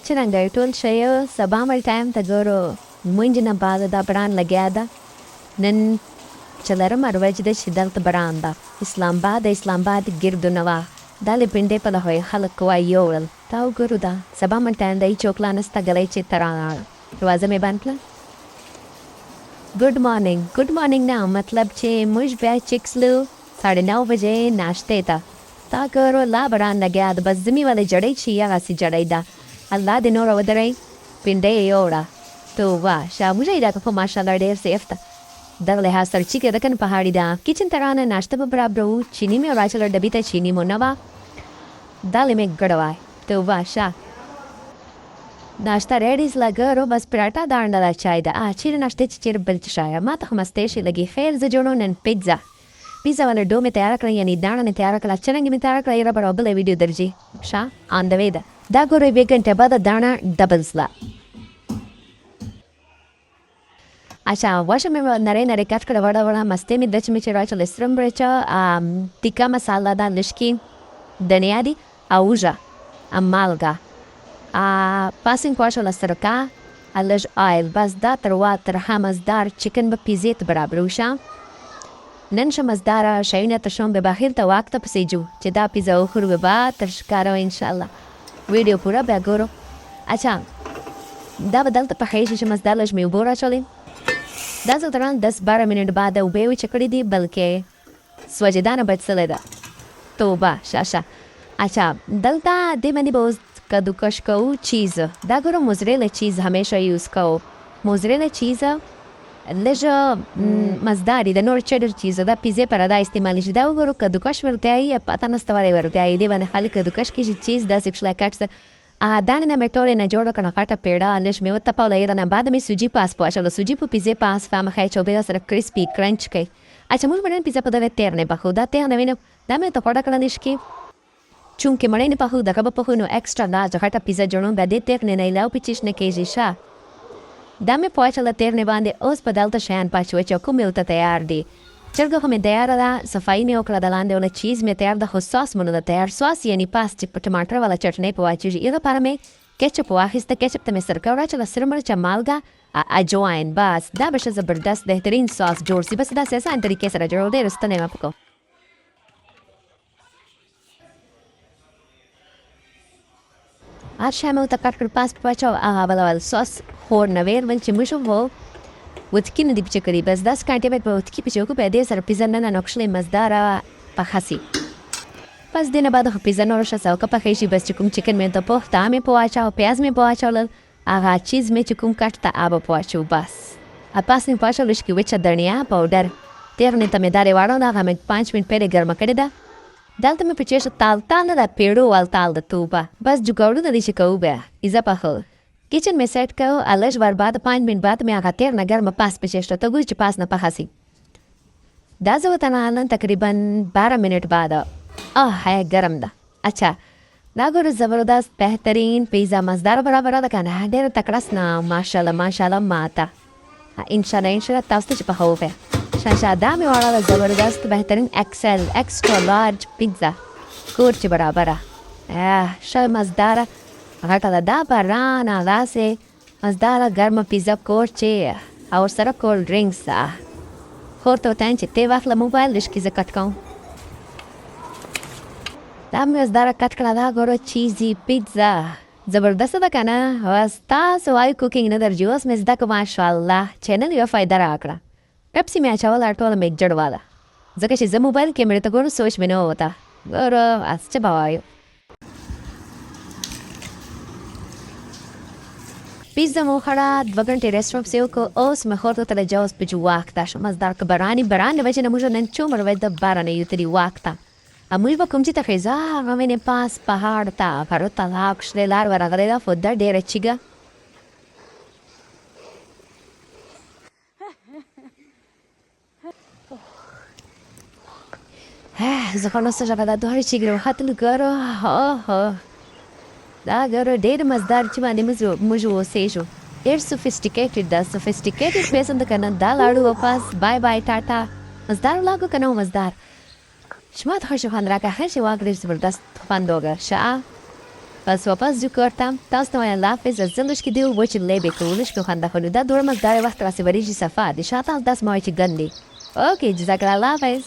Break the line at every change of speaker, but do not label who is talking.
چرنګ ټول شی سبا مل ټایم ته ګورو مونږ نه بعد دا بران لګیا ده نن چلرم ورځ د چې دلته بران ده اسلام آباد ګردو نوا دا له پنډې په لهوی خلک وایي یوړل تا وګورو دا سبا مل ټایم دی چوکلا نسته ګلی چې ترانه دروازه مې بند کړه ګډ مارننګ نه مطلب چې موږ بیا چکسلو 9:30 بجې ناشته ته تا ګورو لا بران لګیا ده بس زمي ولې جړی چې هغسې جړی ده الله دې نور ودرئ پنډۍ یې یوړه توبه شاموږ یې راکړه په ماشاءالله ډېر سیف ده دغه لحاظ سره چې ده کنه پهاړي ده کچن ته رانه ناشته به برابرو چیني مې راچله ډبي ته چیني مو نه وه دالې مې ګډه وای توبه شه ناشته ریډي زله ګورو بس پراټا دانډه ده چای ده چیرې ناشته چې چیرې بل څه شایه ما ته خو مستې شي لګي خیر زه جوړو نن پیزا ولې ډو مې تیاره کړه یعنې داڼه مې تیاره کړه چرنګې مې تیاره کړه یاره برابله ویډیو درځي شه آن د وې ده دا ګورو 2 ګنټې بعد داڼه ډبل زله اچھا واشه مې نری کټ کړه وړه مستې مې دچ مې چې راچله سره مرچه تیکا مساله ده لشکي دنیا دي اوژه مالګه پاسینګ واچوله سرکه لږ آیل بس دا تر مزدار چکن به پیزې ته برابر وشه نن شه مزداره شیونه ته شوم به بخیر ته واک ته پسې جو چې دا پیزا وخورو به با تر ښکاره انشاءالله ویډیو پوره بیا ګورو اچھا دا به دلته پخیږي چې مزدار لږ مې اوبه راچولې دا زه تران 10-12 منټ بعد اوبه وچې کړې دي بلکې سوجدانه بچسلی ده توبه شه اچھا دلته دې باندې به اوس کدوکش کوو چیز دا ګورو موزریلا چیز همیشه یوز کوو موزریلا چیز لږ مزداري د نور چیډر چیز دا پیزې پر دا استعمالي شي دا وګورو کدوکش ورته یې پته نسته ولې ورته یې دې باندې خالي کدوکش کېږي چیز داسې کښلی کټ سه دانې نه مې ټولې نه جوړه کړه خټه پیړه لږ مې وتپوله یې نه بعد مې سوجي پاس پوچوله سوجي په پیزې پاس فهمه چې اوبه سره کرسپي کرنچ کوي اچھا موږ به نن پیزا په دغه تیر نه پخو دا تیر نه وینم دا مې ته خوړه کړه نشکې چونکې مړی نه پخو دغه به پخو نو ایکسټرا لارج غټه پیزا جوړوم بیا دې تیر نه نه علاوه پیچیش نه کېږي شه دا مې پوچوله تیر نه باندې اوس په دلته شیان پاچوي چې کوم ورته تیار دي چرګه خو مې تیاره ده صفایي مې وکړه د لاندې ونه چیز مې تیار ده خو ساس مونږ ده تیار ساس یعنې پاس چې په ټماټر والا چټنۍ په واچېږي هغه لپاره مې کیچپ واخیسته کیچپ ته مې سرکه وراچوله سره مرچه مالګه اجواین بس دا به ښه زبردست بهترین ساس جوړ سي بس داسې اسان طریقې سره جوړول ډېر ستنې مه پکو هر شی مې ورته کټ کړ پاس پاچو هغه بلول ساس خور نه ویل ول چې موږ وو وتکي نه دي پچه کړي بس 10 کانټې باید په وتکي پچه وکړو بیا دې سره پیزا نه نقشلې مزداره پخه سي پس دې نه بعد خو پیزا نور ښه سوکه پخې شي بس چې کوم چکن مې ته پوخته مې په واچاو پیاز مې په واچولل هغه چیز مې چې کوم کټ ته آب په واچو بس پاس مې په واچولو چې وچه دڼیا پاوډر تیر نه ته مې دارې واړوله هغه مې 5 منټ پهلې ګرمه کړې ده دلته مې په چېښه تال نه ده پیړو وال تال ده توبه بس جوګاړونه دي چې کوو بیا ایزه پخول کچن میں سیٹ کرو لږ ور بعد 5 منټ بعد مې هغه تیر نه ګرمه پاس په چېښه ته ګورې چې پاس نه پخه سي دا زه ورته نهالم تقریبا 12 منټ بعد های ګرم ده اچھا دا ګورو زبردست بهترین پیزا مزدار برابره ده که نه ډېره تکړه سنه ماشاءالله ماته انشاءالله تاسو ته چې پخوو بیا شه دا مې واړه زبردست بهترین اکسل ایکسټرا لارج پیزا کور چې برابره ښه مزداره غټه ده دا باران داسې مزداره ګرمه پیزا کور چې او سره کولډ ډرینکس خور ته وتایم چې تی واخله موبایل لږ کې زه کټ کوم دا مې مزداره کټ کړه دا ګوره چیزي پیزا زبردسته ده که نه اوس تاسو وایو کوکینګ نه درځي اوس مې زده کړه ماشاءالله چینل یوه فایده راکړه پپسي مې اچوله ټوله مې جړواله ځکه چې زه موبایل کیمرې ته ګورم سوچ مې نه ووته ګوره اس څه به وایو پیزا مو خوړه 2 ګنټې رسټورانټ پسې وکړو اوس مې خور ته تللی جوز په جو واک ته شو مزدار که بران له وجې نه موږ نن څومره وایي د باران یو تلي واک ته موږ به کوم چې ته خیزه هغه مې پاس پهاړ ته غرو ته لاک کښلې لار ورغلی ده خو ده ډېره چیګه زه خو نسته ژبه دا دواړه چیګې راوختلو ګورو دا ګوره ډېر مزدار چې باندې موږ اوسېږو ډېر سوفیسټیکیټډ ده سوفیسټیکیټډ پیسم ده که نه دا لاړو واپس بای بای ټاټا مزدار ولاګو که نه و مزدار شما ته خوش خوند راکړه ښه چې واک ډېر زبردست خوند وکړه ښه بس وبس جو کردم تاسو ته لافظ از زندش کې دی و چې لې به کولش په خنده خو دا دور مزدار وخت راسي بریږي صفه دي شاته داس ما چې ګندي اوکې جزاک الله خیر